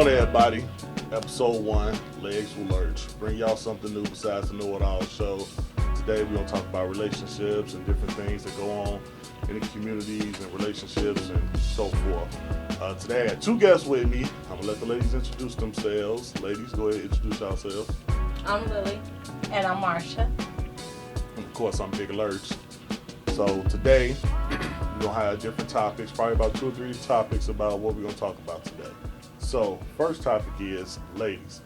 on, everybody? Episode 1, Legs thru Lerch. Bring y'all something new besides the Know It All show. Today we're going to talk about relationships and different things that go on in the communities and relationships and so forth. Today I got two guests with me. I'm going to let the ladies introduce themselves. Ladies, go ahead and introduce yourselves. I'm Lily. And I'm Marsha. And of course, I'm Big Lerch. So today we're going to have different topics, probably about 2 or 3 topics about what we're going to talk about today. So, first topic is, ladies,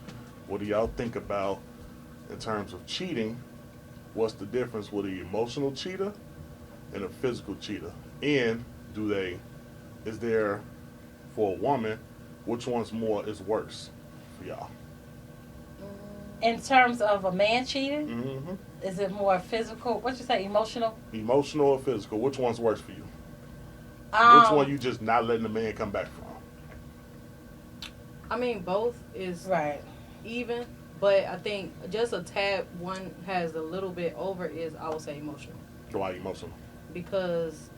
what do y'all think about in terms of cheating? What's the difference with an emotional cheater and a physical cheater? And is there, for a woman, which one's is worse for y'all? In terms of a man cheating, Mm-hmm. is it more physical? What'd you say, emotional? Emotional or physical? Which one's worse for you? Which one you just not letting the man come back from? I mean, both is Right. even, but I think just a tad one has a little bit over is, I would say, emotional. Why emotional? Because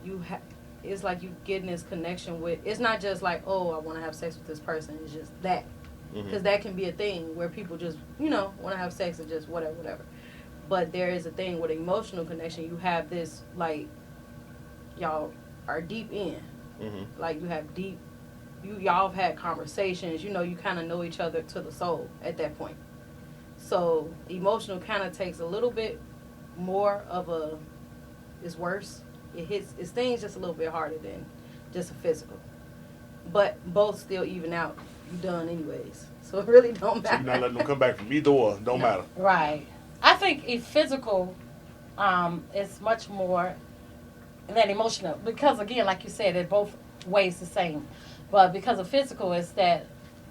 it's like you getting this connection with, it's not just like, oh, I want to have sex with this person. It's just that. Because that can be a thing where people just, want to have sex and just whatever. But there is a thing with emotional connection. You have this, like, y'all are deep in. Mm-hmm. Like, you have deep, y'all have had conversations. You kind of know each other to the soul at that point. So, emotional kind of takes a little bit more of it's worse. It stings just a little bit harder than just a physical. But both still even out. You done anyways. So it really don't matter. So you're not letting them come back from either or. Don't matter. Right. I think a physical is much more than emotional. Because, again, like you said, it both ways the same. But because of physical, is that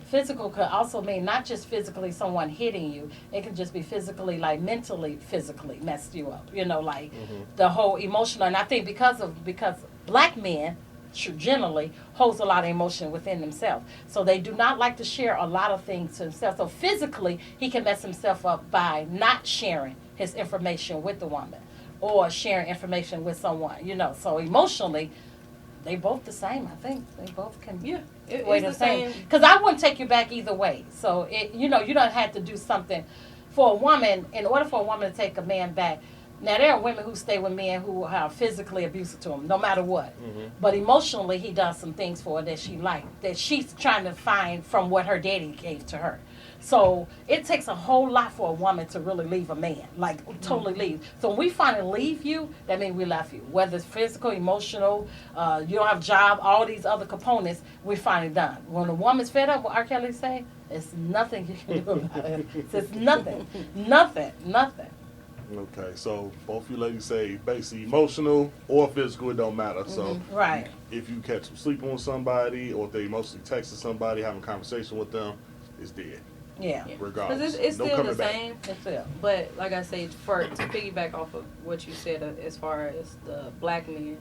physical could also mean not just physically someone hitting you. It can just be physically, like mentally, physically messed you up. The whole emotional. And I think because black men generally holds a lot of emotion within themselves. So they do not like to share a lot of things to themselves. So physically, he can mess himself up by not sharing his information with the woman or sharing information with someone, So emotionally, they both the same, I think. They both can weigh the same. Because I wouldn't take you back either way. So, you don't have to do something. For a woman, in order for a woman to take a man back, now, there are women who stay with men who are physically abusive to them, no matter what. Mm-hmm. But emotionally, he does some things for her that she liked, that she's trying to find from what her daddy gave to her. So it takes a whole lot for a woman to really leave a man, like totally leave. So when we finally leave you, that means we left you. Whether it's physical, emotional, you don't have a job, all these other components, we're finally done. When a woman's fed up, what R. Kelly say, it's nothing you can do about it. It's nothing. Okay, so both you ladies say basically emotional or physical, it don't matter. So right. If you catch them sleeping with somebody or if they emotionally texting somebody, having a conversation with them, it's dead. Yeah. Regardless. Because it's still the same. It's still. But like I say, to piggyback off of what you said as far as the black men,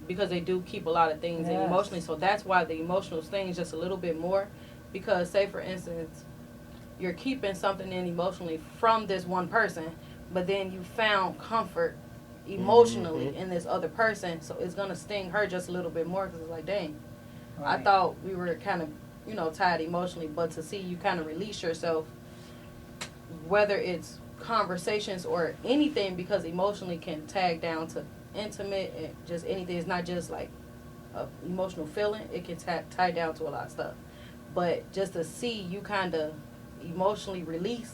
because they do keep a lot of things in emotionally. So that's why the emotional thing is just a little bit more. Because say, for instance, you're keeping something in emotionally from this one person, but then you found comfort emotionally in this other person, so it's going to sting her just a little bit more because it's like, dang, right. I thought we were kind of, tied emotionally, but to see you kind of release yourself, whether it's conversations or anything, because emotionally can tag down to intimate and just anything. It's not just like an emotional feeling. It can tie down to a lot of stuff. But just to see you kind of emotionally release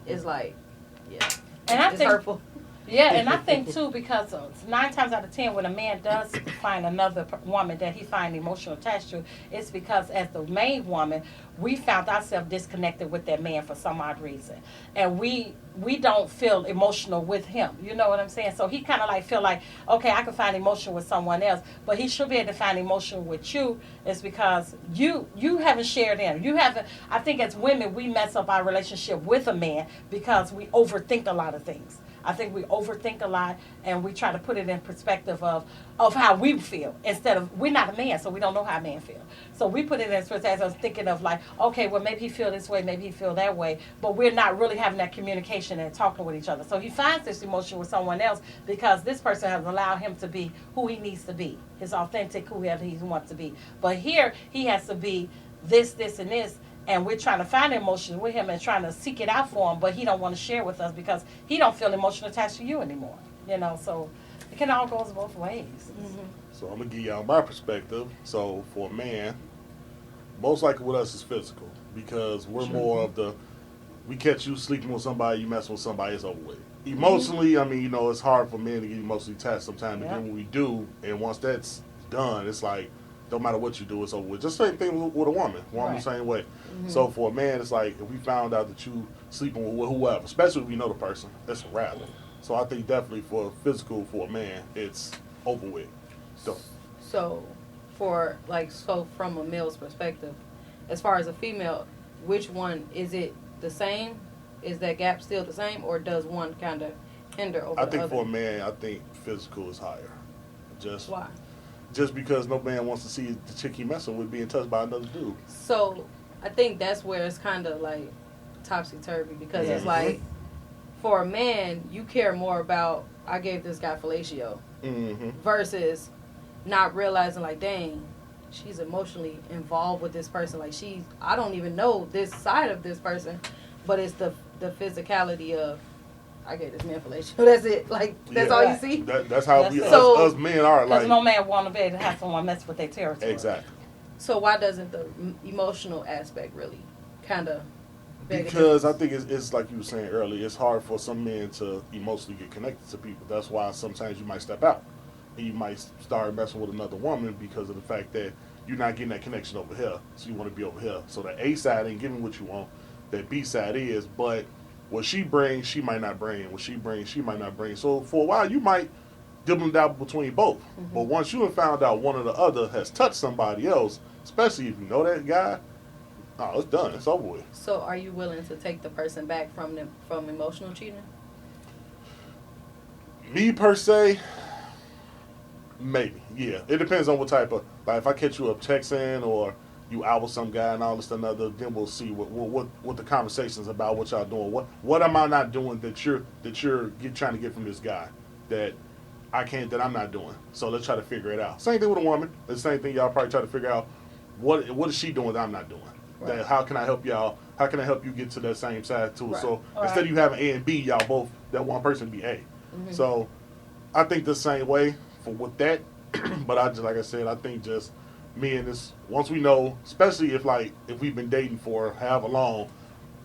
is like, and it's hurtful. Yeah, and I think too, because 9 times out of 10 when a man does find another woman that he finds emotional attached to, it's because as the main woman, we found ourselves disconnected with that man for some odd reason. And we don't feel emotional with him. You know what I'm saying? So he kind of like feel like, okay, I can find emotion with someone else, but he should be able to find emotion with you. It's because you haven't shared him. You haven't. I think as women, we mess up our relationship with a man because we overthink a lot of things. I think we overthink a lot and we try to put it in perspective of how we feel instead of, we're not a man, so we don't know how a man feels. So we put it in perspective of thinking of like, okay, well, maybe he feel this way, maybe he feel that way, but we're not really having that communication and talking with each other. So he finds this emotion with someone else because this person has allowed him to be who he needs to be, his authentic, whoever he wants to be. But here, he has to be this, and this, and we're trying to find emotion with him and trying to seek it out for him, but he don't want to share with us because he don't feel emotional attached to you anymore. So it can all go both ways. Mm-hmm. So I'm gonna give y'all my perspective. So for a man, most likely with us is physical because we're more of the we catch you sleeping with somebody, you messing with somebody, it's over with. Emotionally, I mean, it's hard for men to get emotionally attached sometimes, but then when we do, and once that's done, it's like don't matter what you do, it's over with. Just same thing with a woman. Woman the same way. Mm-hmm. So for a man, it's like if we found out that you sleeping with whoever, especially if we know the person, that's a wrap. So I think definitely for physical for a man, it's over with. So from a male's perspective, as far as a female, which one is it the same? Is that gap still the same, or does one kind of hinder over the other? I think for a man, I think physical is higher. Why? Just because no man wants to see the chick he messing with being touched by another dude. So I think that's where it's kind of like topsy-turvy because it's like for a man, you care more about I gave this guy fellatio versus not realizing like, dang, she's emotionally involved with this person. Like I don't even know this side of this person, but it's the physicality of I gave this man fellatio. That's it. Like that's all you see. That's how us men are. Because like no man want to be able to have someone mess with their territory. Exactly. So why doesn't the emotional aspect really kind of? Because I think it's like you were saying earlier, it's hard for some men to emotionally get connected to people. That's why sometimes you might step out and you might start messing with another woman because of the fact that you're not getting that connection over here. So you want to be over here. So the A side ain't giving what you want. That B side is, but what she brings, she might not bring. What she brings, she might not bring. So for a while, you might dibble and dabble between both. Mm-hmm. But once you have found out one or the other has touched somebody else, especially if you know that guy, oh, it's done. It's over with. So are you willing to take the person back from emotional cheating? Me, per se, maybe. Yeah. It depends on what type of, like if I catch you up texting or you out with some guy and all this and other, then we'll see what the conversation's about, what y'all doing. What am I not doing that you're trying to get from this guy that I'm not doing. So let's try to figure it out. Same thing with a woman. The same thing y'all probably try to figure out. What is she doing that I'm not doing? Right. That how can I help y'all? How can I help you get to that same side too? Right. So instead of you having A and B, y'all both that one person be A. Mm-hmm. So I think the same way with that. But I just like I said, I think just me and this once we know, especially if we've been dating for however long,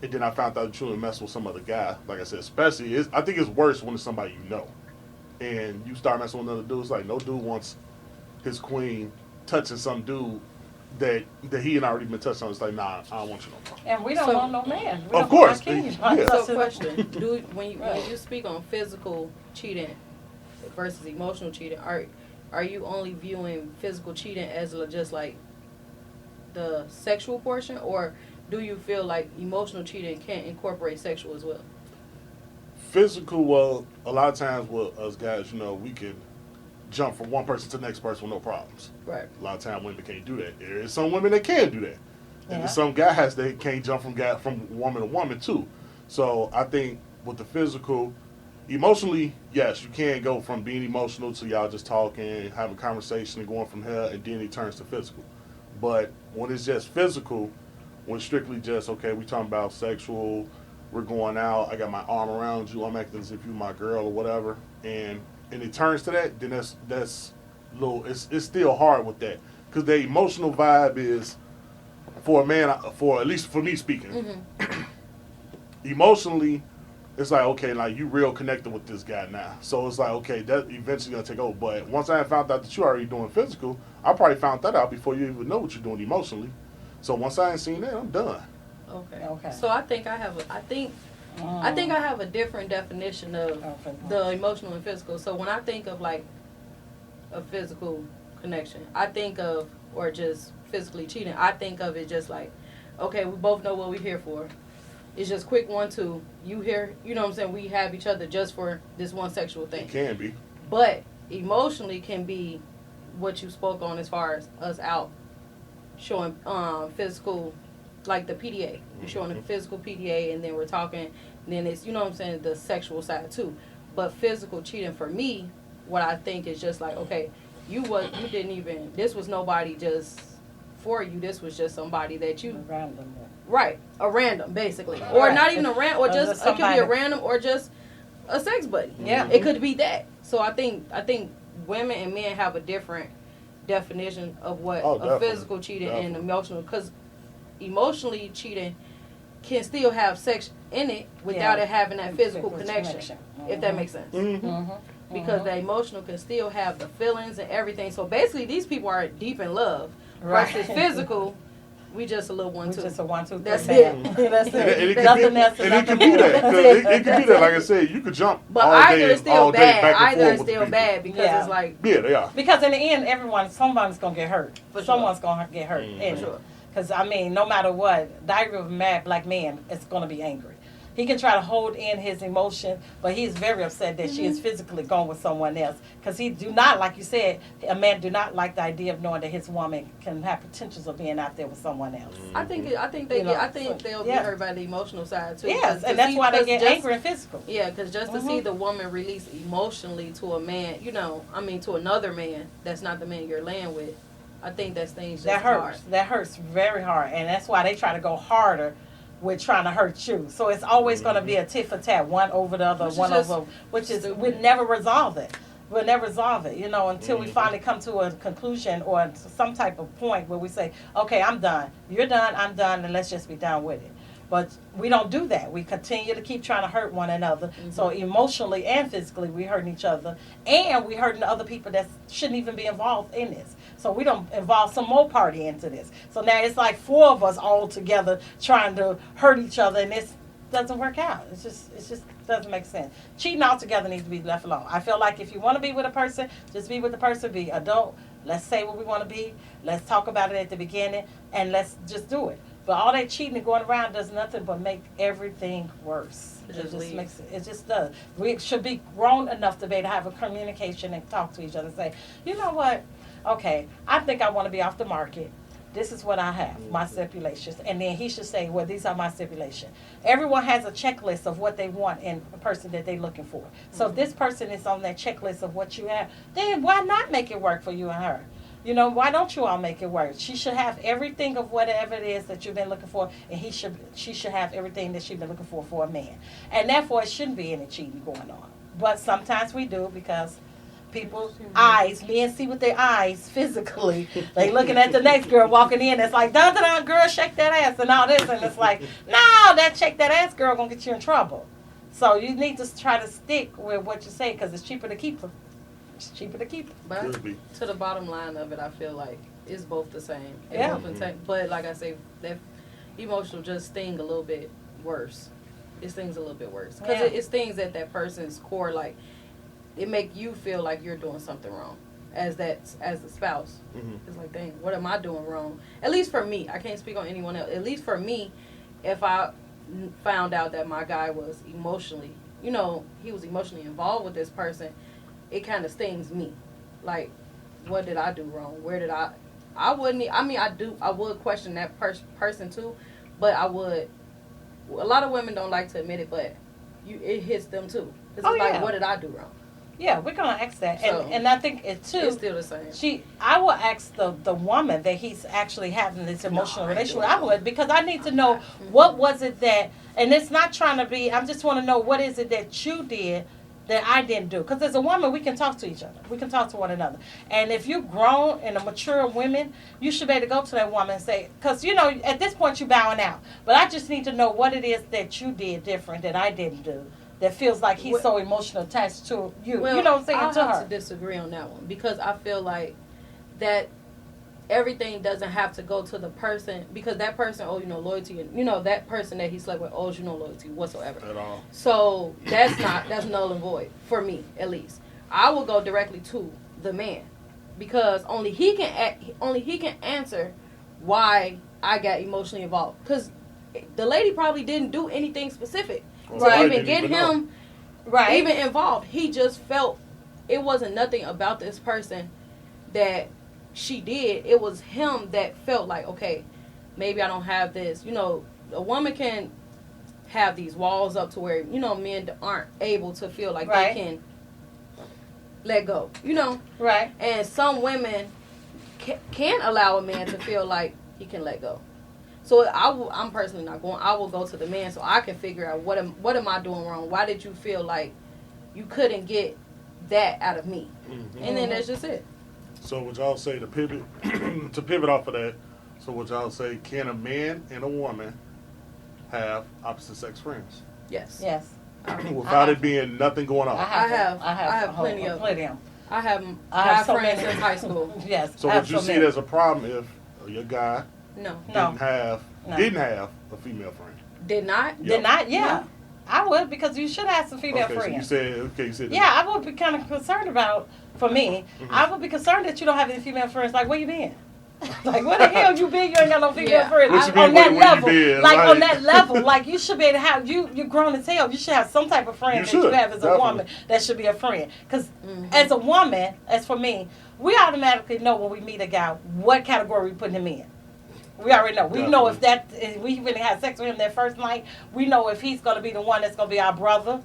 and then I found out that you mess with some other guy. Like I said, especially I think it's worse when it's somebody you know, and you start messing with another dude. It's like no dude wants his queen touching some dude that he had already been touched on. It's like, nah, I don't want you no more. And we don't want no man. Of course. So question, when you speak on physical cheating versus emotional cheating, are you only viewing physical cheating as just like the sexual portion, or do you feel like emotional cheating can incorporate sexual as well? Physical, well, a lot of times with us guys, we can jump from one person to the next person with no problems. Right. A lot of times women can't do that. There is some women that can do that. And there's some guys that can't jump from woman to woman too. So I think with the physical, emotionally, yes, you can go from being emotional to y'all just talking, having a conversation and going from here, and then it turns to physical. But when it's just physical, when strictly just, okay, we talking about sexual, we're going out, I got my arm around you, I'm acting as if you're my girl or whatever, and it turns to that, then that's little. It's still hard with that because the emotional vibe is for a man, for at least for me speaking, emotionally, it's like okay, like you real connected with this guy now. So it's like okay, that eventually gonna take over. But once I found out that you're already doing physical, I probably found that out before you even know what you're doing emotionally. So once I ain't seen that, I'm done. Okay. So I think I have a different definition of the emotional and physical. So when I think of like a physical connection, I think of, or just physically cheating, I think of it just like, okay, we both know what we're here for. It's just quick 1-2. You here, you know what I'm saying? We have each other just for this one sexual thing. It can be. But emotionally can be what you spoke on as far as us out showing physical, like the PDA. You're showing the physical PDA, and then we're talking, and then it's, you know what I'm saying, the sexual side too. But physical cheating for me, what I think is just like, okay, this was nobody just for you. This was just somebody that you Random. right, a random basically, or not even a random, or just it could be a random, or just a sex buddy. Yeah, it could be that. So I think women and men have a different definition of what a physical cheating and emotional, because emotionally cheating can still have sex in it without it having that physical connection. If that makes sense. Because the emotional can still have the feelings and everything. So basically, these people are deep in love. Versus physical, we just a little 1-2. Just a 1-2. That's it. That's it. Nothing else. And it could be that. It could be that. Like I said, you could jump. But all either day, it's still all day, bad. back and Either forth it's with still people. bad because it's like Yeah, they are. Because in the end, someone's gonna get hurt. For Someone's gonna get hurt. for sure. Because I mean, no matter what, diary of a mad black man is gonna be angry. He can try to hold in his emotion, but he's very upset that she is physically gone with someone else. Because he do not, like you said, a man do not like the idea of knowing that his woman can have potentials of being out there with someone else. I think they'll be hurt by the emotional side too. Yes, and that's why they get angry and physical. Yeah, because just to see the woman release emotionally to a man, to another man that's not the man you're laying with, I think that's things just hurts. hard. That hurts very hard, and that's why they try to go harder with trying to hurt you. So it's always going to be a tit for tat, one over the other, we never resolve it. We'll never resolve it, until we finally come to a conclusion or some type of point where we say, okay, I'm done. You're done, I'm done, and let's just be done with it. But we don't do that. We continue to keep trying to hurt one another. So emotionally and physically, we hurting each other. And we hurting other people that shouldn't even be involved in this. So we don't involve some more party into this. So now it's like 4 of us all together trying to hurt each other, and this doesn't work out. It just doesn't make sense. Cheating altogether needs to be left alone. I feel like if you want to be with a person, just be with the person, be adult. Let's say what we want to be. Let's talk about it at the beginning, and let's just do it. But all that cheating and going around does nothing but make everything worse. It just does. We should be grown enough to be able to have a communication and talk to each other and say, you know what? Okay, I think I want to be off the market. This is what I have, my stipulations. And then he should say, well, these are my stipulations. Everyone has a checklist of what they want in a person that they're looking for. So if this person is on that checklist of what you have, then why not make it work for you and her? Why don't you all make it work? She should have everything of whatever it is that you've been looking for, and she should have everything that she's been looking for a man. And therefore, it shouldn't be any cheating going on. But sometimes we do because people's eyes, men see with their eyes physically. They looking at the next girl walking in. It's like, dun dun dun, girl, shake that ass and all this. And it's like, no, that shake that ass girl gonna get you in trouble. So you need to try to stick with what you say because it's cheaper to keep them. It's cheaper to keep them. But to the bottom line of it, I feel like it's both the same. But like I say, that emotional just sting a little bit worse. It stings a little bit worse because it stings at that person's core. Like it make you feel like you're doing something wrong as the spouse. It's like, dang, what am I doing wrong? At least for me, I can't speak on anyone else. At least for me, if I found out that my guy was emotionally, he was emotionally involved with this person, it kind of stings me. Like, what did I do wrong? Where did I would question that person too, but a lot of women don't like to admit it, but it hits them too. It's what did I do wrong? Yeah, we're gonna ask that, So, and I think it too. It's still the same. I will ask the woman that he's actually having this emotional relationship with. I would, because I need to know what was it that, and it's not trying to be. I just want to know what is it that you did that I didn't do. Because as a woman, we can talk to each other. We can talk to one another. And if you're grown and a mature woman, you should be able to go to that woman and say, because, at this point you're bowing out. But I just need to know what it is that you did different that I didn't do that feels like he's so emotional attached to you. Well, you know what I'm saying? I'll to have her. to disagree on that one because I feel like that everything doesn't have to go to the person because that person owes loyalty, and that person that he slept with owes no loyalty whatsoever at all. So that's null and void for me, at least. I will go directly to the man because only he can answer why I got emotionally involved because the lady probably didn't do anything specific to even get him even involved. He just felt it wasn't nothing about this person that she did. It was him that felt like, okay, maybe I don't have this. A woman can have these walls up to where, men aren't able to feel like they can let go, Right. And some women can allow a man to feel like he can let go. So I'm personally not going. I will go to the man so I can figure out what am I doing wrong? Why did you feel like you couldn't get that out of me? Mm-hmm. And then that's just it. So would y'all say to pivot off of that, so would y'all say, can a man and a woman have opposite sex friends? Yes. Yes. Without it being nothing going on? I have plenty of them. I have guy so friends many. since high school. Yes. So would you see it as a problem if your guy No. didn't have a female friend? Did not? Yep. Did not? Yeah. I would, because you should have some female Okay, friends. so you said Yeah, I would be kind of concerned about, for me, I would be concerned that you don't have any female friends. Like, where you been? Like, where the hell you been? You ain't got no female friends. What you mean, On that where you level. been? Like, Like- on that level. Like, you should be able to have, you're grown as hell. You should have some type of friend that you should, have as a definitely. woman that should be a friend. Because as a woman, as for me, we automatically know when we meet a guy what category we putting him in. We already know. We know if we really had sex with him that first night. We know if he's going to be the one that's going to be our brother.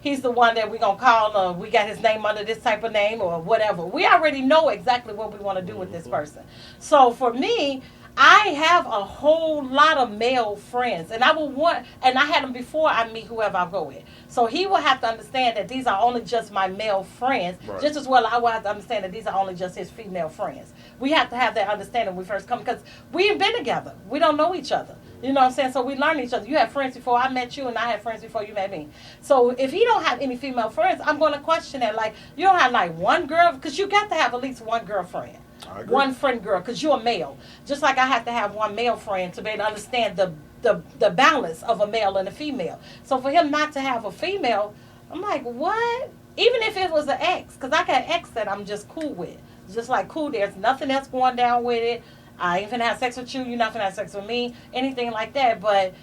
He's the one that we're going to call, we got his name under this type of name or whatever. We already know exactly what we want to do with this person. So for me, I have a whole lot of male friends, and I had them before I meet whoever I go with. So he will have to understand that these are only just my male friends, just as well I will have to understand that these are only just his female friends. We have to have that understanding when we first come, because we ain't been together. We don't know each other. You know what I'm saying? So we learn each other. You had friends before I met you, and I had friends before you met me. So if he don't have any female friends, I'm going to question that. Like, you don't have like one girl, because you got to have at least one girlfriend. One friend girl, because you're a male. Just like I have to have one male friend to be able to understand the balance of a male and a female. So for him not to have a female, I'm like, what? Even if it was an ex, because I got an ex that I'm just cool with. Just like cool, there's nothing else going down with it. I ain't finna have sex with you, you're not finna have sex with me, anything like that. But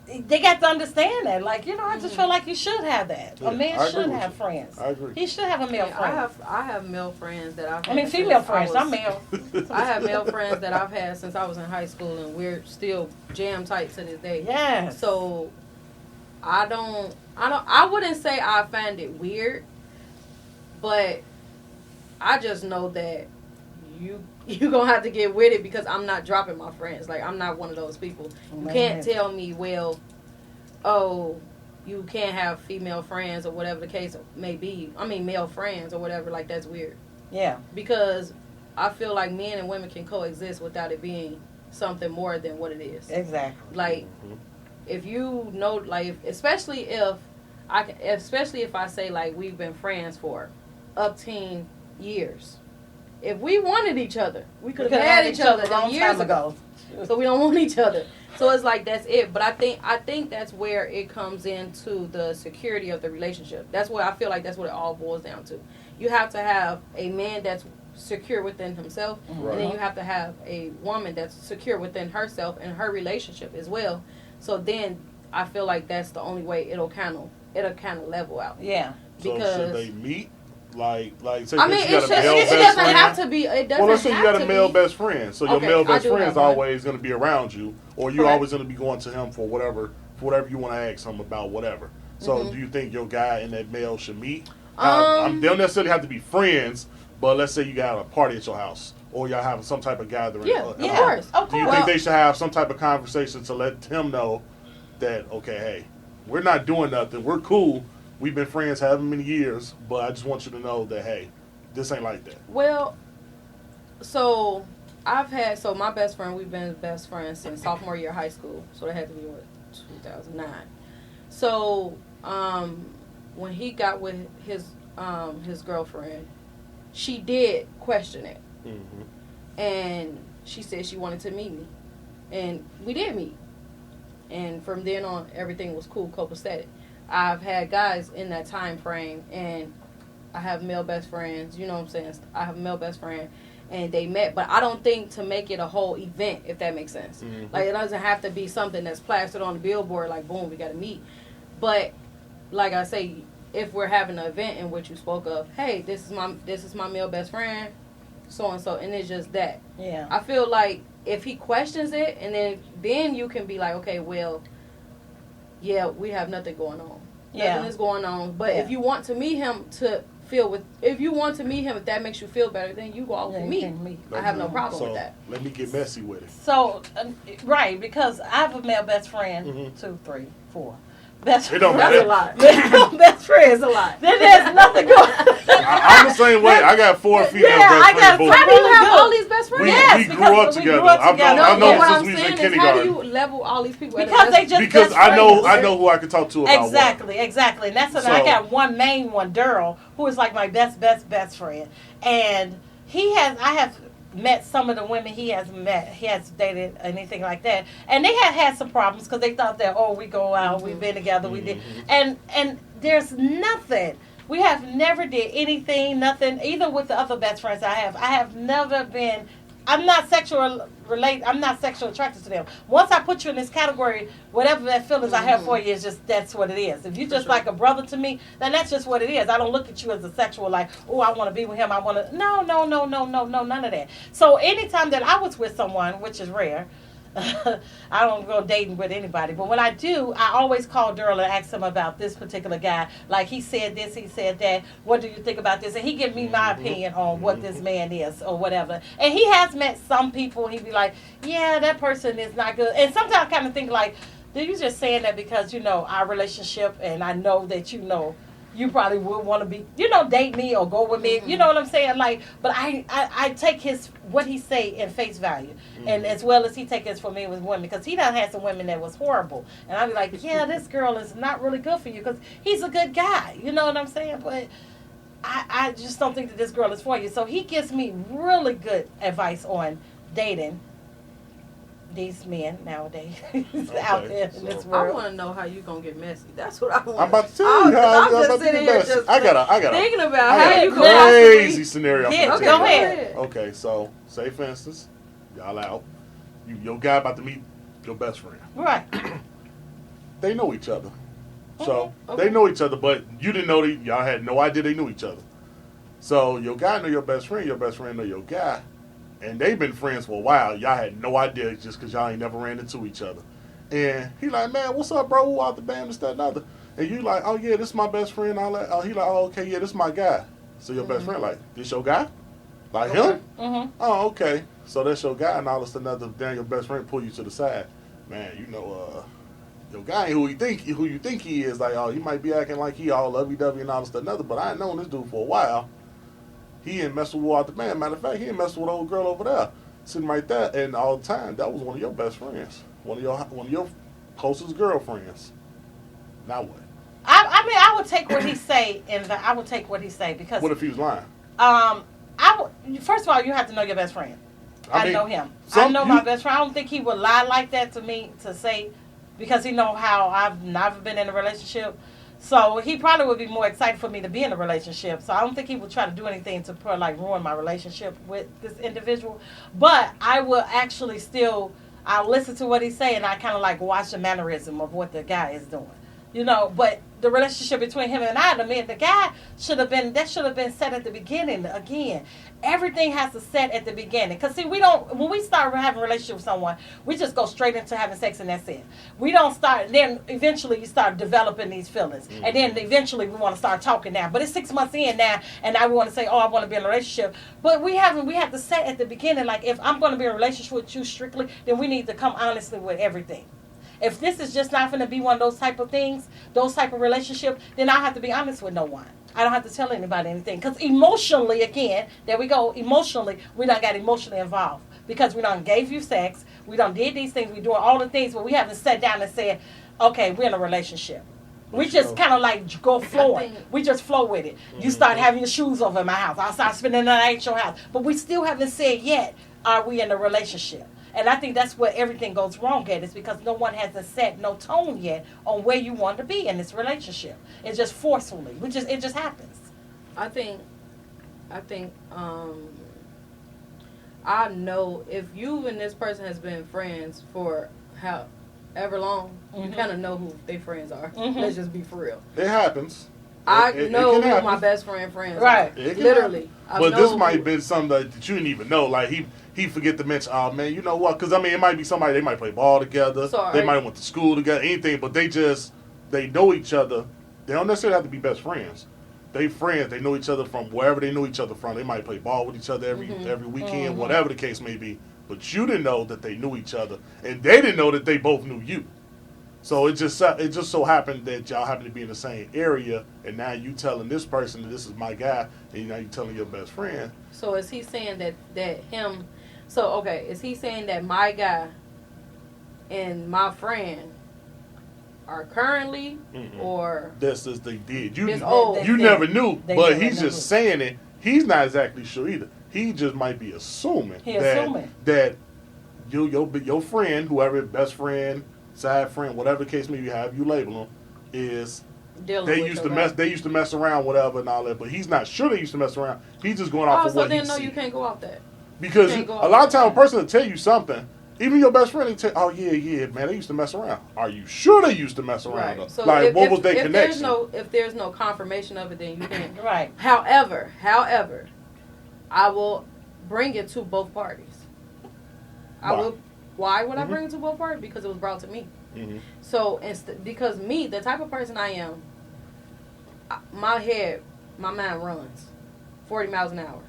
they got to understand that. Like, I just feel like you should have that. Yeah, a man should have you. friends. I agree. He should have a male friend. I have male friends that I've had. I mean, female friends. I'm male. I have male friends that I've had since I was in high school, and we're still jam tight to this day. Yeah. So I wouldn't say I find it weird, but I just know that you gonna have to get with it, because I'm not dropping my friends. Like, I'm not one of those people. You can't tell me, well, oh, you can't have female friends or whatever the case may be. I mean, male friends or whatever. Like, that's weird. Yeah. Because I feel like men and women can coexist without it being something more than what it is. Exactly. Like, if you know, like, especially if I say, like, we've been friends for up 10 years. If we wanted each other, we could have had each other years ago. So we don't want each other. So it's like, that's it. But I think that's where it comes into the security of the relationship. That's what I feel like that's what it all boils down to. You have to have a man that's secure within himself, and then you have to have a woman that's secure within herself and her relationship as well. So then I feel like that's the only way it'll kind of level out. Yeah. So Because should they meet? Like, say I mean, you got a male it best doesn't friend. have to be. It doesn't. Well, let's say you got a male be. best friend, so your Okay, male I best do friend have is one. always going to be around you, or you're Correct. always going to be going to him for whatever you want to ask him about, whatever. So, do you think your guy and that male should meet? They don't necessarily have to be friends, but let's say you got a party at your house, or y'all have some type of gathering. Yeah, at of home. course. Do you think they should have some type of conversation to let him know that, okay, hey, we're not doing nothing, we're cool, we've been friends however many years, but I just want you to know that, hey, this ain't like that. Well, so my best friend, we've been best friends since sophomore year of high school. So that had to be 2009. So when he got with his girlfriend, she did question it, and she said she wanted to meet me, and we did meet, and from then on everything was cool, copacetic. I've had guys in that time frame, and I have male best friends, you know what I'm saying? I have a male best friend, and they met, but I don't think to make it a whole event, if that makes sense. Like, it doesn't have to be something that's plastered on the billboard, like, boom, we got to meet. But, like I say, if we're having an event in which you spoke of, hey, this is my male best friend, so-and-so, and it's just that. Yeah. I feel like if he questions it, and then you can be like, okay, well, yeah, we have nothing going on. Nothing is going on. But if you want to meet him feel with, if you want to meet him, if that makes you feel better, then you go out with me. I have no problem with that. Let me get messy with it. So, right, because I have a male best friend, 2, 3, 4. Best It don't That's matter. a lot. best friends. That's a lot. Then there's nothing going. I'm the same way. I got 4 female Yeah, I best got friends. How do you have all these best friends? We grew up together. I've known No, them what since I'm we was in saying is, kindergarten. how do you level all these people? Because they just Because best I know friends. who I can talk to about Exactly. And that's what I So- got one main one, Daryl, who is like my best friend. And I have met some of the women he has dated, anything like that. And they had some problems because they thought that, we go out, we've been together, we did. And there's nothing. We have never did anything, nothing, either with the other best friends I have never been, I'm not sexually attracted to them. Once I put you in this category, whatever that feelings I have for you is just, that's what it is. If you just like a brother to me, then that's just what it is. I don't look at you as a sexual, like, I want to be with him. I want to, no, none of that. So anytime that I was with someone, which is rare, I don't go dating with anybody, but when I do, I always call Daryl and ask him about this particular guy. Like, he said this, he said that. What do you think about this? And he give me my opinion on what this man is or whatever. And he has met some people. He'd be like, yeah, that person is not good. And sometimes I kind of think like, you just saying that because our relationship, and I know that you probably would want to be, date me or go with me. You know what I'm saying? Like, but I take what he say in face value, and as well as he take it for me with women, because he done had some women that was horrible, and I'd be like, yeah, this girl is not really good for you because he's a good guy. You know what I'm saying? But I just don't think that this girl is for you. So he gives me really good advice on dating these men nowadays out there in this world. I want to know how you gonna get messy. That's what I want. I'm about to tell you how I'm just sitting here just I got thinking about I how got you a gonna crazy scenario. I'm Yeah, gonna go tell you. ahead. Okay, so say for instance, y'all out, your guy about to meet your best friend. Right. They know each other, so Okay. they know each other, but you didn't know y'all had no idea they knew each other. So your guy know your best friend know your guy. And they've been friends for a while. Y'all had no idea just because y'all ain't never ran into each other. And he like, man, what's up, bro? Who out the band, this, that, and other? And you like, oh, yeah, this is my best friend. All that. He like, oh, okay, yeah, this is my guy. So your best friend like, this your guy? Like him? Mm-hmm. Oh, okay. So that's your guy. And all of a sudden, then your best friend pull you to the side. Man, your guy ain't who you think he is. Like, oh, he might be acting like he all lovey-dovey and all this, that, and other. But I ain't known this dude for a while. He ain't messing with out the band. Matter of fact, he ain't messing with old girl over there, sitting right there. And all the time, that was one of your best friends, one of your closest girlfriends. Now what? I mean, I would take what he say, I would take what he say because. What if he was lying? First of all, you have to know your best friend. I mean, know him. I know my best friend. I don't think he would lie like that to me to say, because he know how I've never been in a relationship. So he probably would be more excited for me to be in a relationship. So I don't think he would try to do anything to ruin my relationship with this individual. But I will actually I'll listen to what he's saying. And I kind of like watch the mannerism of what the guy is doing. But the relationship between him and the guy should have been set at the beginning. Again, everything has to set at the beginning. Because see, when we start having a relationship with someone, we just go straight into having sex and that's it. We don't start, then eventually you start developing these feelings. Mm-hmm. And then eventually we want to start talking now. But it's 6 months in now, and now we want to say, I want to be in a relationship. But we have to set at the beginning, like, if I'm going to be in a relationship with you strictly, then we need to come honestly with everything. If this is just not going to be one of those type of things, those type of relationship, then I have to be honest with no one. I don't have to tell anybody anything. Because emotionally, again, there we go, emotionally, we done got emotionally involved. Because we done gave you sex, we done did these things, we doing all the things, but we haven't sat down and said, okay, we're in a relationship. We just kind of like go flowing. We just flow with it. You start having your shoes over in my house. I'll start spending the night at your house. But we still haven't said yet, are we in a relationship? And I think that's where everything goes wrong at, is because no one hasn't set no tone yet on where you want to be in this relationship. It's just forcefully. It just happens. I think I know if you and this person has been friends for however long, you kind of know who their friends are. Mm-hmm. Let's just be for real. It happens. I know who my best friends right. are. Literally. But this might have been something that you didn't even know. Like, he forget to mention, oh, man, you know what? Because, I mean, it might be somebody, they might play ball together. They might went to school together, anything. But they know each other. They don't necessarily have to be best friends. they friends. They know each other from wherever they know each other from. They might play ball with each other every weekend, whatever the case may be. But you didn't know that they knew each other, and they didn't know that they both knew you. So it just so happened that y'all happen to be in the same area, and now you telling this person that this is my guy, and now you telling your best friend. So is he saying that him? So okay, is he saying that my guy and my friend are currently or this is they did you you never knew, but he's never just saying it. He's not exactly sure either. He just might be assuming that your friend, whoever, best friend, side friend, whatever the case may be, however you label them, is they used to mess around, whatever, and all that. But he's not sure they used to mess around. He's just going off of what he sees. So then, no, you can't go off that. Because a lot of times a person will tell you something, even your best friend will tell, oh yeah, man, they used to mess around. Are you sure they used to mess around? Right. So like, what was their connection? If there's no confirmation of it, then you can't. Right. However, I will bring it to both parties. Why would I bring it to both parties? Because it was brought to me. Mm-hmm. So, because me, the type of person I am, my mind runs 40 miles an hour.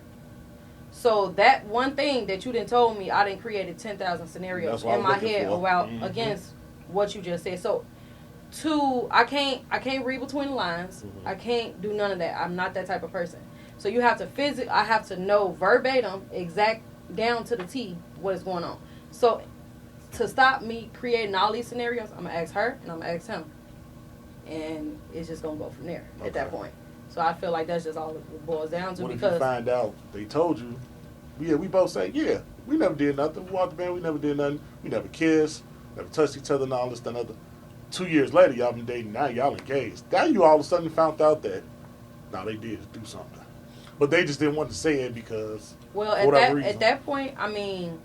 So that one thing that you didn't told me, I didn't created 10,000 scenarios in my head against what you just said. So, I can't read between the lines. Mm-hmm. I can't do none of that. I'm not that type of person. So you have to I have to know verbatim, exact down to the T what is going on. So to stop me creating all these scenarios, I'm gonna ask her and I'm gonna ask him, and it's just gonna go from there at that point. So I feel like that's just all it boils down to. What because if you find out they told you? Yeah, we both say, yeah, we never did nothing. We walked the band, we never did nothing. We never kissed, never touched each other, and all this, that, and other. 2 years later, y'all been dating. Now y'all engaged. Now you all of a sudden found out that they did do something. But they just didn't want to say it because at that point, I mean,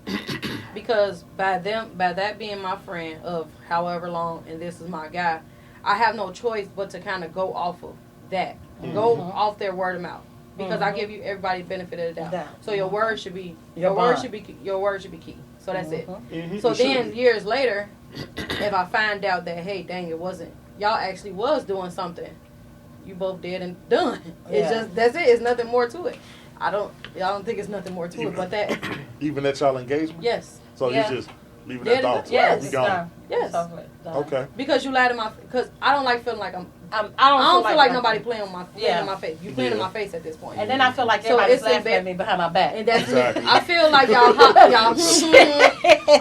because by that being my friend of however long, and this is my guy, I have no choice but to kind of go off of that, go off their word of mouth, because I give you everybody benefit of the doubt. So your word should be your word should be key. So that's it. Mm-hmm. So then years later, if I find out that hey, dang, it wasn't, y'all actually was doing something. You both did and done. It's just that's it. It's nothing more to it. I don't think it's nothing more to it, but that. Even at y'all engagement. Yes. So you just leaving that thought. Yes. We gone. Yes. Okay. Because you lied to my. Because I don't like feeling like I don't feel like nobody playing in my face. You playing in my face at this point. And then I feel like everybody's laughing at me behind my back. And that's exactly. I feel like y'all.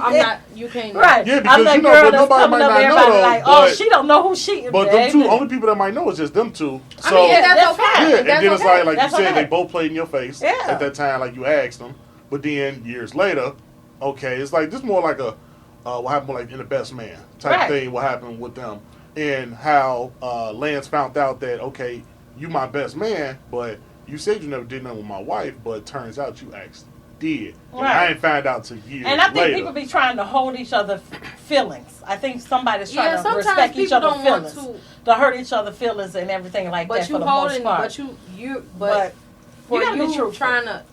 I'm not. You can't. Right. Yeah, because I'm that girl that's coming up. Everybody like, oh, she don't know who she is. But them two, only people that might know is just them two. So I mean, that's okay. Yeah, and then it's like you said, they both played in your face at that time, like you asked them. But then years later, okay, it's like this more like a what happened like in the Best Man type thing. What happened with them and how Lance found out that okay, you my best man, but you said you never did nothing with my wife, but it turns out you actually did. And I ain't found out till years later. And I think people be trying to hold each other's feelings. I think somebody's trying to respect each other's feelings, to hurt each other's feelings and everything like that. For the most part. But you gotta be true. Trying to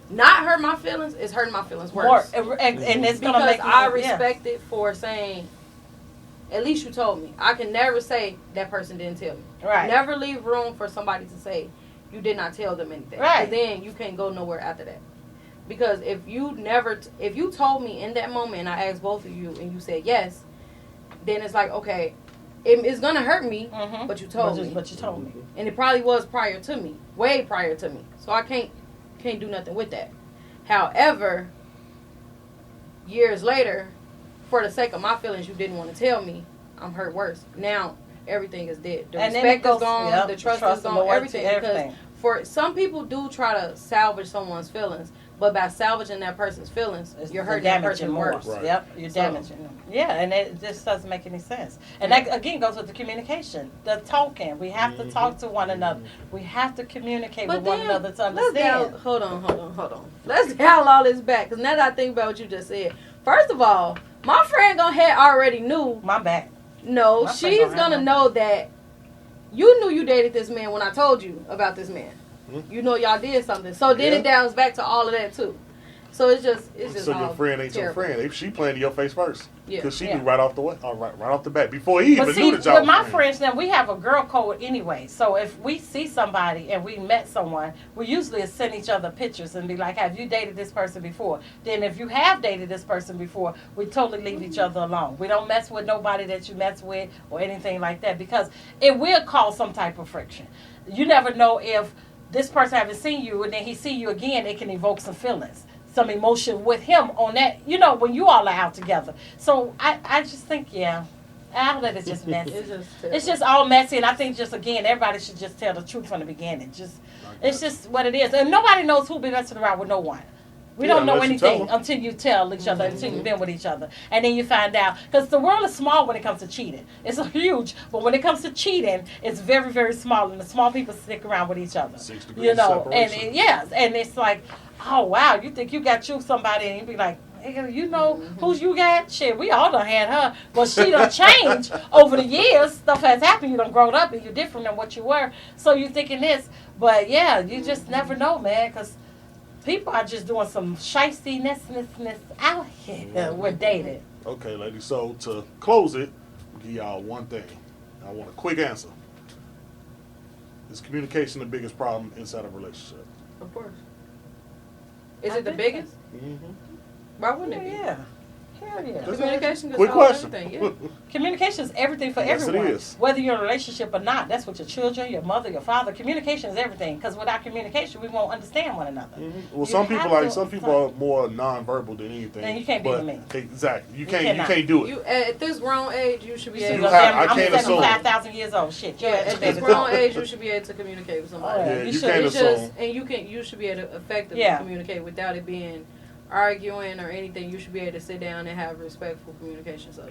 not hurt my feelings is hurting my feelings worse. And it's gonna make me, I respect it for saying, at least you told me. I can never say that person didn't tell me. Right. Never leave room for somebody to say you did not tell them anything. Right. And then you can't go nowhere after that. Because if you told me in that moment and I asked both of you and you said yes, then it's like, okay, it's gonna hurt me, but you told me. But you told me. And it probably was prior to me, way prior to me. So I can't do nothing with that. However, years later, for the sake of my feelings, you didn't want to tell me, I'm hurt worse. Now everything is dead. The respect is gone, the trust is gone, everything. Because for some people do try to salvage someone's feelings, but by salvaging that person's feelings, you're hurting that person worse. Right. Yep, you're damaging them. Yeah, and it just doesn't make any sense. And that, again, goes with the communication, the talking. We have to talk to one another. We have to communicate with one another to understand. Hold on. Let's dial all this back, because now that I think about what you just said, first of all, my friend already knew. My back. No, she's going to know that you knew you dated this man when I told you about this man. You know y'all did something. So then it dials back to all of that too. So it's just So all your friend ain't terrible. your friend. If she playing in your face first, Yeah. because she Yeah. knew right off the way, right off the bat before he even But see, knew that y'all with my was friends, now we have a girl code anyway. So if we see somebody and we met someone, we usually send each other pictures and be like, "Have you dated this person before?" Then if you have dated this person before, we totally leave each other alone. We don't mess with nobody that you mess with or anything like that, because it will cause some type of friction. You never know if this person haven't seen you and then he see you again, it can evoke some feelings, some emotion with him on that, when you all are out together. So I just think, all that is just messy. It's just all messy, and I think just, again, everybody should just tell the truth from the beginning. It's just what it is. And nobody knows who be messing around with no one. We don't know unless you tell anything them. until you tell each other, until you've been with each other. And then you find out. Because the world is small when it comes to cheating. It's huge, but when it comes to cheating, it's very, very small. And the small people stick around with each other. 6 degrees separation. And it's like, oh, wow, you think you got somebody, and you be like, hey, you know who you got? Shit, we all done had her. But she done changed over the years. Stuff has happened. You done grown up, and you're different than what you were. So you're thinking this. But, yeah, you just never know, man, because people are just doing some shystiness out here with dating. Okay, ladies. So to close it, I'll give y'all one thing. I want a quick answer. Is communication the biggest problem inside a relationship? Of course. Is it the biggest? Mm-hmm. Why wouldn't it be? Yeah. Hell yeah. Communication can Quick solve question. everything. Yeah. Communication is everything for Yes, it everyone. is. Whether you're in a relationship or not. That's with your children, your mother, your father. Communication is everything. Because without communication, we won't understand one another. Mm-hmm. Well, You some people have to- some people are more nonverbal than anything. And you can't be but with me. Exactly. You cannot. can't do it. You at this grown age, you should be You able. see, You have- I I'm can't assume. 75,000 years old. Shit. Yeah, at this baby. grown age, you should be able to communicate with somebody. Oh, yeah. Yeah, You you should- can't It's assume. just, and you should be able to effectively Yeah. communicate without it being arguing or anything. You should be able to sit down and have respectful communication. So,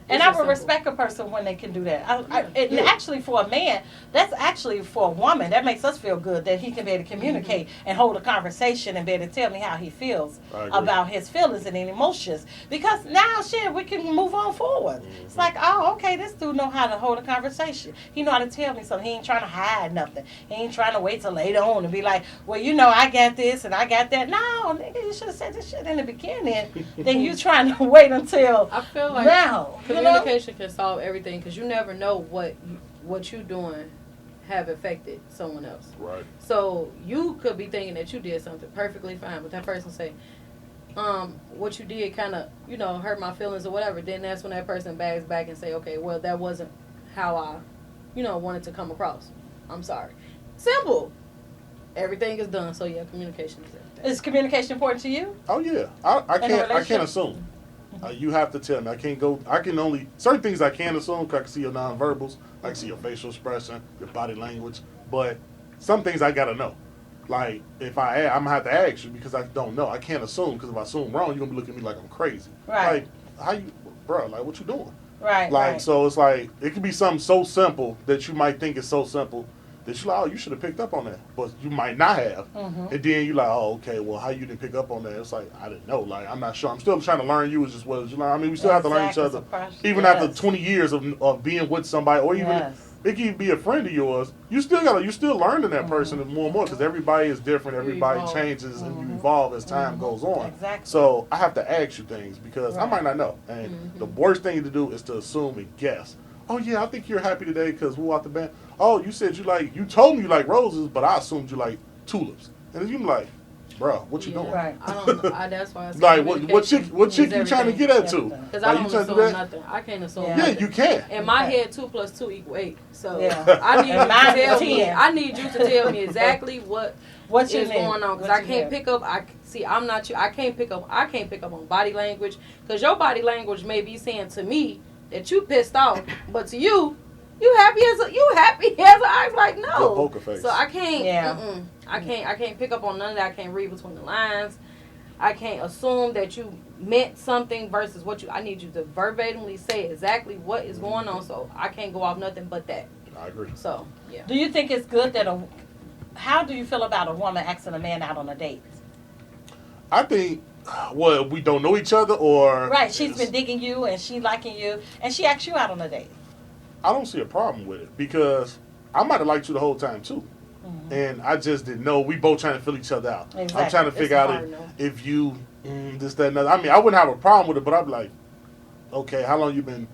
And it's I just would simple. respect a person when they can do that. And Yeah. actually, for a man, that's actually for a woman. That makes us feel good that he can be able to communicate and hold a conversation and be able to tell me how he feels I agree. about his feelings and emotions. Because now, shit, we can move on forward. It's like, oh, okay, this dude know how to hold a conversation. He know how to tell me something. He ain't trying to hide nothing. He ain't trying to wait till later on and be like, well, I got this and I got that. No, nigga, you should have said this shit in the beginning. Then you trying to wait until I feel like now. communication can solve everything because you never know what you doing have affected someone else. Right. So you could be thinking that you did something perfectly fine, but that person say, what you did kind of, hurt my feelings or whatever. Then that's when that person bags back and say, okay, well, that wasn't how I, wanted to come across. I'm sorry. Simple. Everything is done. So yeah, communication is everything. Is communication important to you? Oh yeah. I In a can't relationship? assume. You have to tell me. I can only certain things I can assume because I can see your nonverbals, I can see your facial expression, your body language. But some things I gotta know. Like if I'm gonna have to ask you because I don't know. I can't assume because if I assume wrong, you're gonna be looking at me like I'm crazy. Right. Like how you, bro? Like what you doing? Right. Like right. so, it's like it could be something so simple that you might think is so simple that you're like, oh, you should have picked up on that, but you might not have. Mhm. And then you're like, oh, okay, well, how you didn't pick up on that? It's like I didn't know. Like I'm not sure. I'm still trying to learn you as well as you learn. I mean, we still have to learn each Exactly. other, It's a process. even Yes. after 20 years of being with somebody, or even Yes. it can even be a friend of yours. You still learning that person more and more because everybody is different. Everybody evolve. changes and you evolve as time goes on. Exactly. So I have to ask you things because I Right. might not know. And the worst thing to do is to assume and guess. Oh yeah, I think you're happy today because we walked the band. Oh, you said you told me you like roses, but I assumed you like tulips. And then you be like, bro, what you doing? Right. I don't know. That's why I say Like what chick you trying to get at to? Everything. Because Like, I you don't trying to do assume that? nothing. I can't assume Yeah. Yeah, nothing. you can. In my Okay. head, 2 + 2 = 8. So Yeah. I need you to Mine is tell me. 10. I need you to tell me exactly what What you is need? going on because What I you can't need? pick up. I'm not you. I can't pick up on body language because your body language may be saying to me that you pissed off, but to you happy as I'm like Good no. poker face. So I can't. Yeah. I can't pick up on none of that. I can't read between the lines. I can't assume that you meant something versus what you. I need you to verbatimly say exactly what is going on. So I can't go off nothing but that. I agree. So yeah. Do you think it's good that how do you feel about a woman asking a man out on a date? I think, well, we don't know each other or... Right, she's been digging you and she liking you and she asks you out on a date. I don't see a problem with it because I might have liked you the whole time too. and I just didn't know. We both trying to fill each other out. Exactly. I'm trying to figure out hard no. if you this, that, and other. I mean, I wouldn't have a problem with it, but I'd be like, okay, how long you been?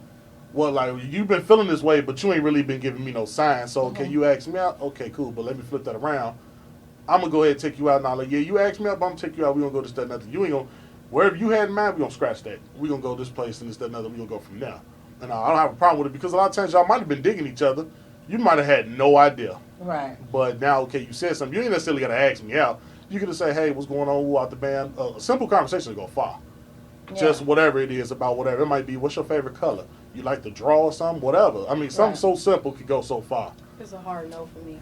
Well, like you've been feeling this way, but you ain't really been giving me no signs. So okay, you ask me out. Okay, cool, but let me flip that around. I'm gonna go ahead and take you out now. Like, yeah, you asked me out, but I'm gonna take you out. We gonna go this, that, and other. You ain't gonna wherever you had in mind. We gonna scratch that. We gonna go this place and this, that, and other. We gonna go from there. And I don't have a problem with it because a lot of times y'all might have been digging each other. You might have had no idea. Right. But now, okay, you said something. You ain't necessarily got to ask me out. You could just say, hey, what's going on? Who out the band? A simple conversation will go far. Yeah. Just whatever it is about whatever. It might be, what's your favorite color? You like to draw or something? Whatever. I mean, something so simple could go so far. It's a hard no for me.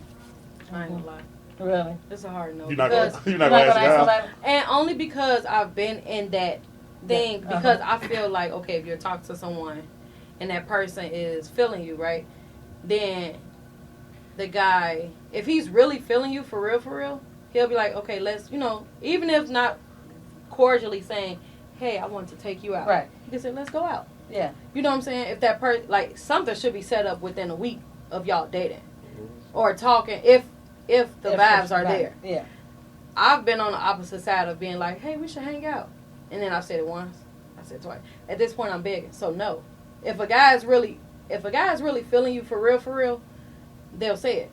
I ain't gonna lie. Really? It's a hard no. You're not going Because- to ask me out? And only because I've been in that thing, because I feel like, okay, if you're talking to someone and that person is feeling you, right, then the guy, if he's really feeling you for real, he'll be like, okay, let's, even if not cordially saying, hey, I want to take you out. Right. He can say, let's go out. Yeah. You know what I'm saying? If that person, like, something should be set up within a week of y'all dating or talking, if the vibes are there. Yeah. I've been on the opposite side of being like, hey, we should hang out. And then I've said it once. I said it twice. At this point, I'm begging. So, no. If a guy is really feeling you for real, they'll say it.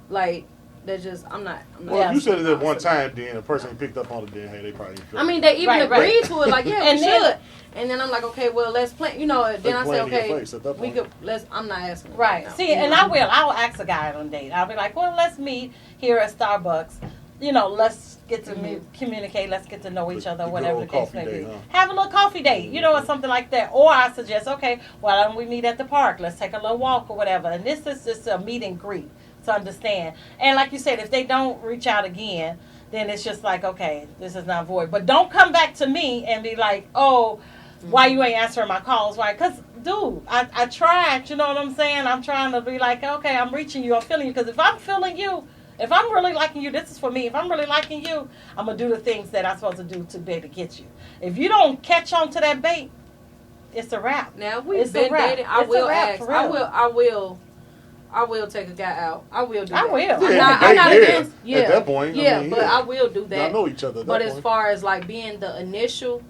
Like, they're just, I'm not. Well, if you said it at one time, then a person picked up on it, then, hey, they probably ain't feeling I mean, they even agreed to it, like, yeah, And we then- should. And then I'm like, okay, well, let's plan. Then I say, playing in your okay, face at that we point. could, I'm not asking. Right. No. See, and I'll ask a guy on a date. I'll be like, well, let's meet here at Starbucks. Let's get to communicate. Let's get to know each other, You whatever go the on a case may coffee be. date, huh? Have a little coffee date, or something like that. Or I suggest, okay, why don't we meet at the park? Let's take a little walk or whatever. And this is just a meet and greet to understand. And like you said, if they don't reach out again, then it's just like, okay, this is not void. But don't come back to me and be like, oh, why you ain't answering my calls? Why? Because, dude, I tried, you know what I'm saying? I'm trying to be like, okay, I'm reaching you, I'm feeling you. Because if I'm feeling you, if I'm really liking you, this is for me. If I'm really liking you, I'm going to do the things that I'm supposed to do to be able to get you. If you don't catch on to that bait, it's a wrap. Now, if we've It's a been wrap. dating, I It's a will wrap, ask. for real. I will take a guy out. I will do I that. will. Yeah, I'm not yeah. against. Yeah. At that point, I Yeah, mean, but yeah. I will do that. Y'all know each other at But that as point. far as like being the initial,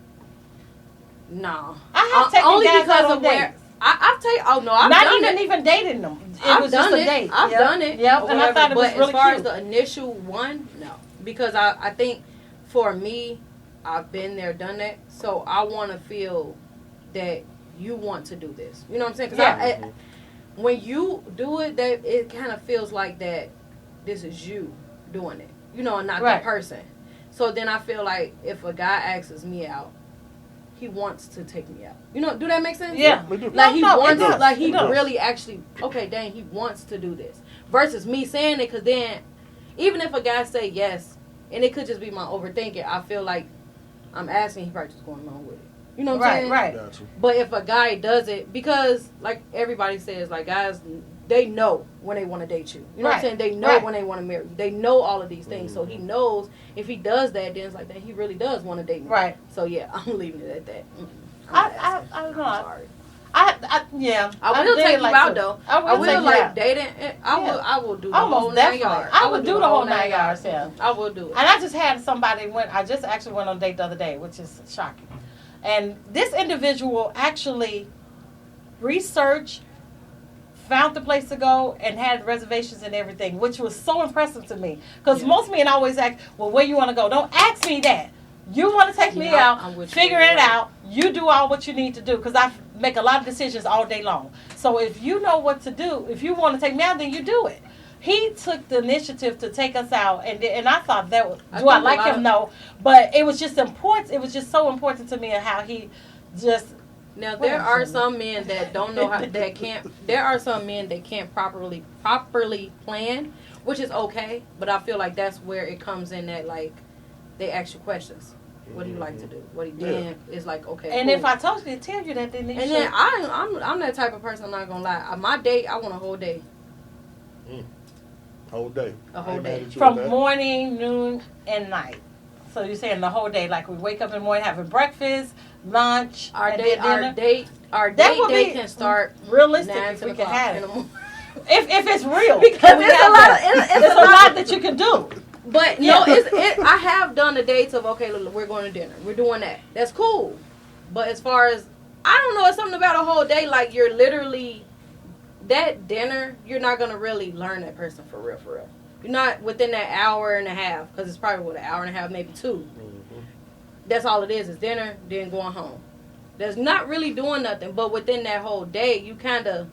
nah. I have taken only guys because out on of where dates. I've taken. Oh no, I've Not done even it. even dating them. It I've was done just a it. date. I've done it. Yep, or and I whatever. thought it was But really as far cute. as the initial one, no, because I think for me, I've been there, done that. So I want to feel that you want to do this. You know what I'm saying? 'Cause Yeah. when you do it, that it kind of feels like that. This is you doing it. And not Right. the person. So then I feel like if a guy asks me out, he wants to take me out. Do that make sense? Yeah. We do. Like he No, it wants, does. like he It does. really actually, okay, dang, he wants to do this. Versus me saying it, because then, even if a guy say yes, and it could just be my overthinking, I feel like I'm asking, he probably just going along with it. You know what I'm saying? Right. Gotcha. But if a guy does it, because like everybody says, like guys, they know when they want to date you. You know what I'm Right. saying? They know Right. when they want to marry you. They know all of these things. So he knows if he does that, then it's like that he really does want to date me. Right. So yeah, I'm leaving it at that. I don't know. I'm sorry. Yeah. I will did take you like out to- though. I I will take will you like out. dating. I will do the whole Almost 9 definitely. yards. I would do the whole 9 yards. Yeah. I will do it. And I just had somebody I just actually went on a date the other day, which is shocking. And this individual actually researched, found the place to go, and had reservations and everything, which was so impressive to me. Because most men always ask, well, where you want to go? Don't ask me that. You want to take me Yeah, out, I'm with you. figure it out. You do all what you need to do, because I make a lot of decisions all day long. So if you know what to do, if you want to take me out, then you do it. He took the initiative to take us out, and I thought that was, do I like him? No, but it was just important. It was just so important to me and how he just. Now there are some men that don't know how that can't. There are some men that can't properly plan, which is okay. But I feel like that's where it comes in that like they ask you questions. What do you like to do? What do you then it's like okay. And cool. if I told you to tell you that, then you and should. then I'm that type of person. I'm not gonna lie. My date, I want a whole day. Whole day. A whole Ain't mad day. at you with From that. morning, noon, and night. So you're saying the whole day, like we wake up in the morning, having breakfast, lunch, Our and date, then dinner. our That date would be can start realistic 9 if to we the could clock have in it. the morning. if it's real. Because we it's have a lot that. of It's a lot that you can do. But Yeah. no, I have done the dates of, okay, look, we're going to dinner. We're doing that. That's cool. But as far as, I don't know, it's something about a whole day. Like, you're literally, that dinner, you're not going to really learn that person for real, for real. You're not within that hour and a half, because it's probably, what, an hour and a half, maybe 2. Mm-hmm. That's all it is dinner, then going home. There's not really doing nothing, but within that whole day, you kind of...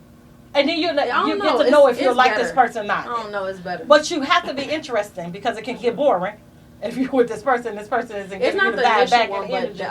And then you get to know if you like this person or not. I don't know, it's better. But you have to be interesting because it can get boring if you're with this person isn't It's giving not you the the vibe initial back one, and but energy.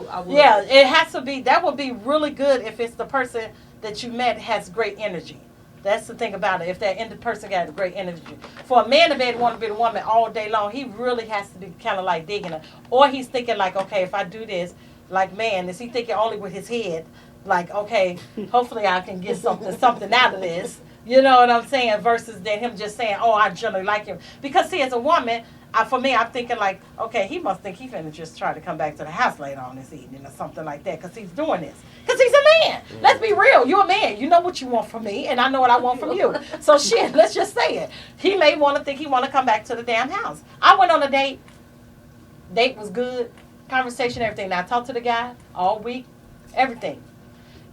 I would. Yeah, it has to be. That would be really good if it's the person that you met has great energy. That's the thing about it. If that person got great energy. For a man to be want to be the woman all day long, he really has to be kind of like digging her. Or he's thinking like, okay, if I do this, like, man, is he thinking only with his head? Like, okay, hopefully I can get something out of this. You know what I'm saying? Versus than him just saying, oh, I generally like him. Because, see, as a woman, for me, I'm thinking like, okay, he must think he's finna just try to come back to the house later on this evening or something like that because he's doing this. Because he's a man. Let's be real. You're a man. You know what you want from me, and I know what I want from you. So, shit, let's just say it. He may want to think he want to come back to the damn house. I went on a date. Date was good. Conversation, everything. Now, I talked to the guy all week. Everything.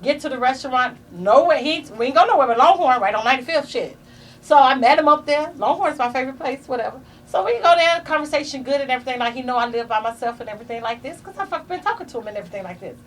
Get to the restaurant, nowhere. We ain't go nowhere but Longhorn, right on 95th, shit. So I met him up there. Longhorn's my favorite place, whatever. So we go there, conversation good and everything. Like, he know I live by myself and everything like this because I've been talking to him and everything like this.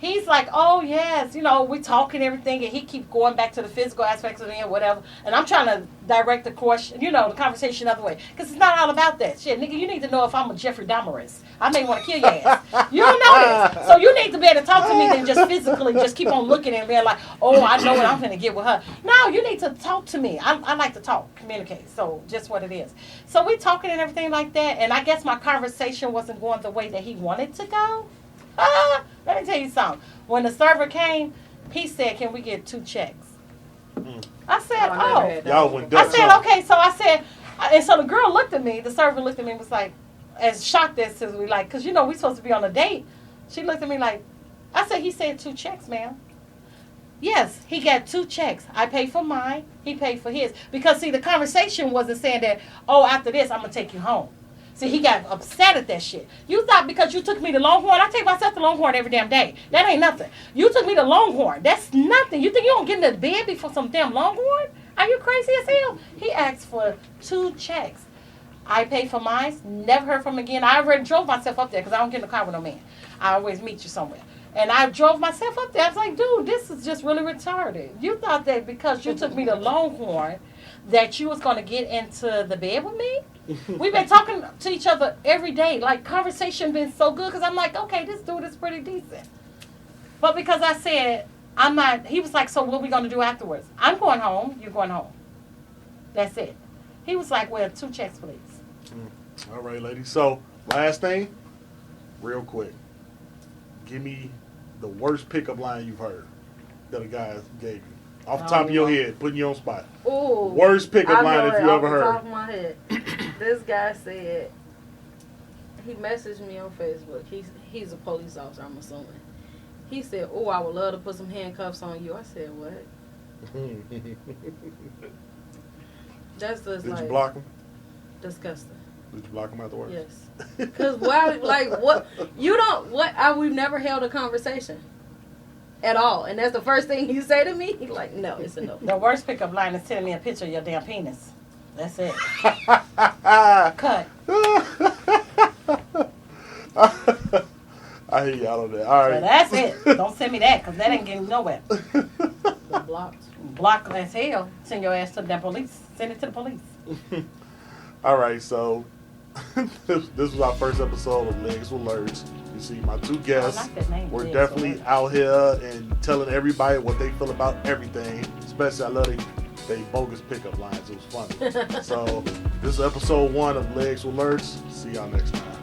He's like, oh, yes, we talk and everything, and he keep going back to the physical aspects of it and whatever. And I'm trying to direct the question, the conversation the other way. Because it's not all about that. Shit, nigga, you need to know if I'm a Jeffrey Dahmerist. I may want to kill your ass. You don't know this. So you need to be able to talk to me than just physically just keep on looking and being like, oh, I know what I'm going to get with her. No, you need to talk to me. I like to talk, communicate. So just what it is. So we talking and everything like that. And I guess my conversation wasn't going the way that he wanted to go. Let me tell you something. When the server came, he said, can we get 2 checks? I said, oh. Y'all went I Dutch, said, huh? okay. So I said, and so the girl looked at me, the server looked at me and was like, as shocked as we like, because we supposed to be on a date. She looked at me like, I said, he said 2 checks, ma'am. Yes, he got 2 checks. I paid for mine. He paid for his. Because, see, the conversation wasn't saying that, oh, after this, I'm going to take you home. See, he got upset at that shit. You thought because you took me to Longhorn, I take myself to Longhorn every damn day. That ain't nothing. You took me to Longhorn. That's nothing. You think you don't get into bed before some damn Longhorn? Are you crazy as hell? He asked for 2 checks. I paid for mine. Never heard from him again. I already drove myself up there because I don't get in the car with no man. I always meet you somewhere. And I drove myself up there. I was like, dude, this is just really retarded. You thought that because you took me to Longhorn that you was going to get into the bed with me? We've been talking to each other every day. Like, conversation been so good because I'm like, okay, this dude is pretty decent. But because I said, I'm not, he was like, so what are we going to do afterwards? I'm going home. You're going home. That's it. He was like, well, 2 checks, please. All right, ladies. So, last thing, real quick. Give me the worst pickup line you've heard that a guy gave you. Off the top of your head, putting you on spot. Ooh, worst pickup line if you ever heard. Off the top of my head. This guy said, he messaged me on Facebook. He's a police officer, I'm assuming. He said, oh, I would love to put some handcuffs on you. I said, what? That's just Did like, you block him? disgusting. Did you block him afterwards? Yes. Because why, like, we've never held a conversation at all. And that's the first thing you say to me? He's like, no, it's a no. The worst pickup line is sending me a picture of your damn penis. That's it. Cut. I hear y'all on that. All right. So that's it. Don't send me that because that ain't getting nowhere. Blocked. Block as hell. Send your ass to the damn police. Send it to the police. All right, so this was our first episode of Legz with Lerch. You see, my 2 guests I like that name, were Legz definitely with Lerch. out here and telling everybody what they feel about everything. Especially, I love they bogus pickup lines. It was funny. So, this is episode 1 of Legz with Lerch. See y'all next time.